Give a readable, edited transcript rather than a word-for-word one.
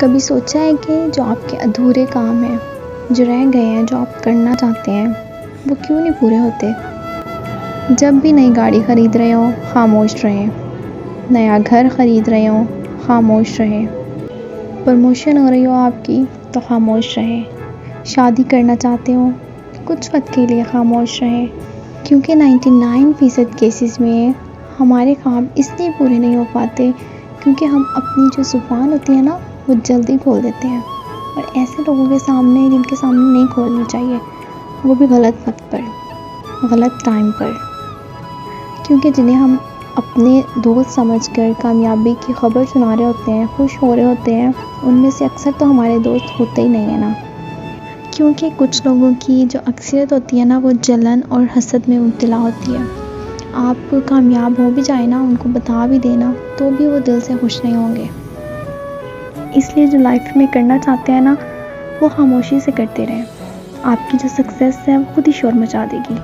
کبھی سوچا ہے کہ جو آپ کے ادھورے کام ہیں، جو رہ گئے ہیں، جو آپ کرنا چاہتے ہیں، وہ کیوں نہیں پورے ہوتے؟ جب بھی نئی گاڑی خرید رہے ہوں، خاموش رہیں۔ نیا گھر خرید رہے ہوں، خاموش رہیں۔ پروموشن ہو رہی ہو آپ کی تو خاموش رہیں۔ شادی کرنا چاہتے ہوں، کچھ وقت کے لیے خاموش رہیں، کیونکہ 99% کیسز میں ہمارے کام اس لیے پورے نہیں ہو پاتے کیونکہ ہم اپنی جو زبان ہوتی ہے نا، وہ جلدی کھول دیتے ہیں، اور ایسے لوگوں کے سامنے جن کے سامنے نہیں کھولنی چاہیے، وہ بھی غلط وقت پر، غلط ٹائم پر، کیونکہ جنہیں ہم اپنے دوست سمجھ کر کامیابی کی خبر سنا رہے ہوتے ہیں، خوش ہو رہے ہوتے ہیں، ان میں سے اکثر تو ہمارے دوست ہوتے ہی نہیں ہیں نا، کیونکہ کچھ لوگوں کی جو اکثریت ہوتی ہے نا، وہ جلن اور حسد میں مبتلا ہوتی ہے۔ آپ کامیاب ہو بھی جائیں نا، ان کو بتا بھی دینا، تو بھی وہ دل سے خوش نہیں ہوں گے۔ اس لیے جو لائف میں کرنا چاہتے ہیں نا، وہ خاموشی سے کرتے رہیں۔ آپ کی جو سکسیس ہے وہ خود ہی شور مچا دے گی۔